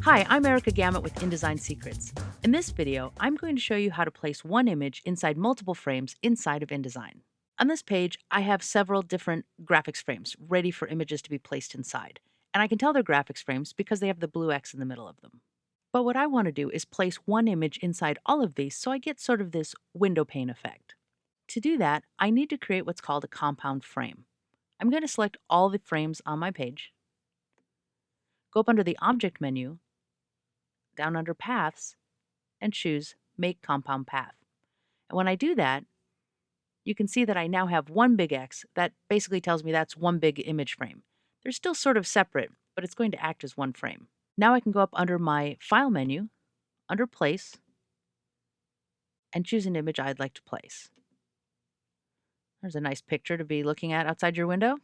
Hi, I'm Erica Gamet with InDesign Secrets. In this video, I'm going to show you how to place one image inside multiple frames inside of InDesign. On this page, I have several different graphics frames ready for images to be placed inside. And I can tell they're graphics frames because they have the blue X in the middle of them. But what I want to do is place one image inside all of these so I get sort of this window pane effect. To do that, I need to create what's called a compound frame. I'm going to select all the frames on my page, go up under the Object menu, down under Paths, and choose Make Compound Path. And when I do that, you can see that I now have one big X. That basically tells me that's one big image frame. They're still sort of separate, but it's going to act as one frame. Now I can go up under my File menu, under Place, and choose an image I'd like to place. There's a nice picture to be looking at outside your window.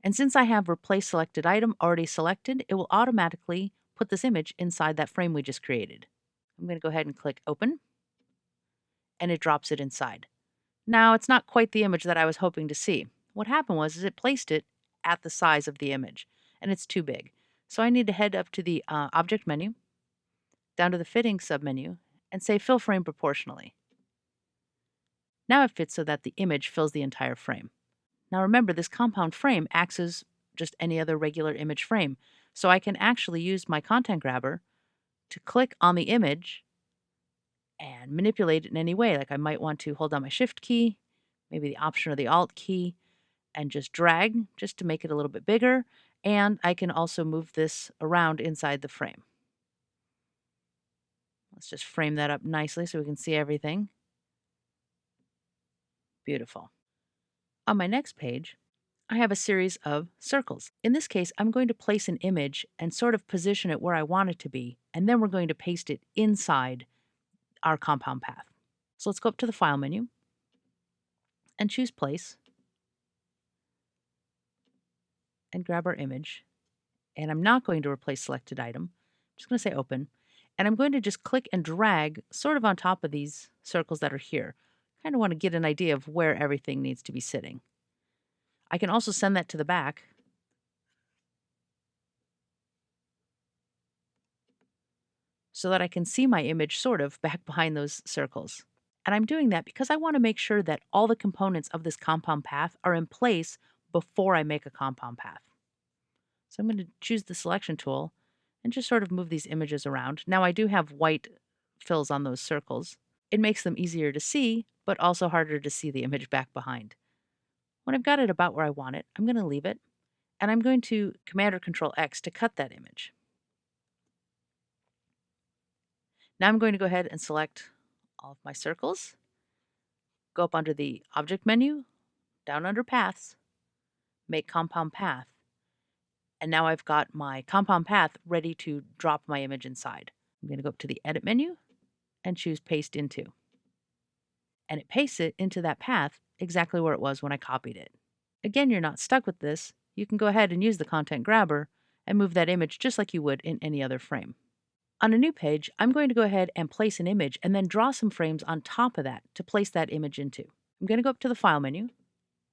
And since I have Replace Selected Item already selected, it will automatically put this image inside that frame we just created. I'm going to go ahead and click Open, and it drops it inside. Now, it's not quite the image that I was hoping to see. What happened was it placed it at the size of the image, and it's too big. So I need to head up to the Object menu, down to the Fitting submenu, and say Fill Frame Proportionally. Now it fits so that the image fills the entire frame. Now remember, this compound frame acts as just any other regular image frame, so I can actually use my content grabber to click on the image and manipulate it in any way. Like I might want to hold down my Shift key, maybe the Option or the Alt key, and just drag just to make it a little bit bigger. And I can also move this around inside the frame. Let's just frame that up nicely so we can see everything. Beautiful. On my next page, I have a series of circles. In this case, I'm going to place an image and sort of position it where I want it to be, and then we're going to paste it inside our compound path. So let's go up to the File menu and choose Place and grab our image. And I'm not going to replace selected item. I'm just going to say Open. And I'm going to just click and drag sort of on top of these circles that are here. Kind of want to get an idea of where everything needs to be sitting. I can also send that to the back so that I can see my image sort of back behind those circles. And I'm doing that because I want to make sure that all the components of this compound path are in place before I make a compound path. So I'm going to choose the selection tool and just sort of move these images around. Now I do have white fills on those circles. It makes them easier to see, but also harder to see the image back behind. When I've got it about where I want it, I'm going to leave it, and I'm going to Command or Control X to cut that image. Now I'm going to go ahead and select all of my circles, go up under the Object menu, down under Paths, make Compound Path, and now I've got my compound path ready to drop my image inside. I'm going to go up to the Edit menu and choose Paste Into. And it pastes it into that path exactly where it was when I copied it. Again, you're not stuck with this. You can go ahead and use the content grabber and move that image just like you would in any other frame. On a new page, I'm going to go ahead and place an image and then draw some frames on top of that to place that image into. I'm going to go up to the File menu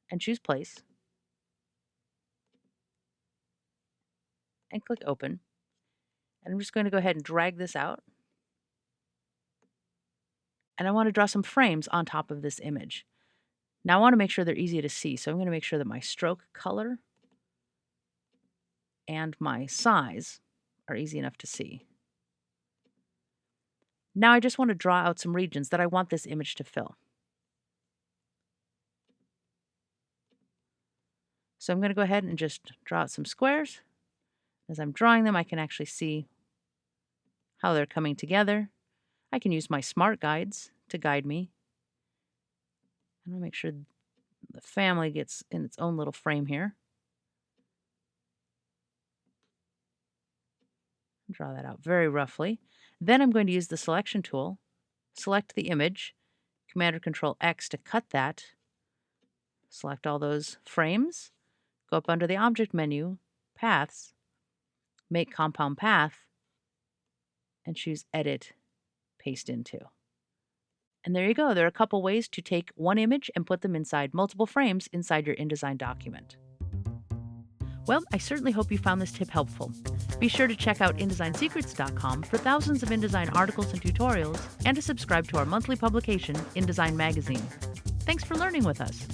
and choose Place and click Open. And I'm just going to go ahead and drag this out. And I want to draw some frames on top of this image. Now I want to make sure they're easy to see, so I'm going to make sure that my stroke color and my size are easy enough to see. Now I just want to draw out some regions that I want this image to fill. So I'm going to go ahead and just draw out some squares. As I'm drawing them, I can actually see how they're coming together. I can use my smart guides to guide me. I'm going to make sure the family gets in its own little frame here. Draw that out very roughly. Then I'm going to use the selection tool, select the image, Command or Control X to cut that, select all those frames, go up under the Object menu, Paths, make Compound Path, and choose Edit, Paste Into. And there you go. There are a couple ways to take one image and put them inside multiple frames inside your InDesign document. Well, I certainly hope you found this tip helpful. Be sure to check out InDesignSecrets.com for thousands of InDesign articles and tutorials, and to subscribe to our monthly publication, InDesign Magazine. Thanks for learning with us.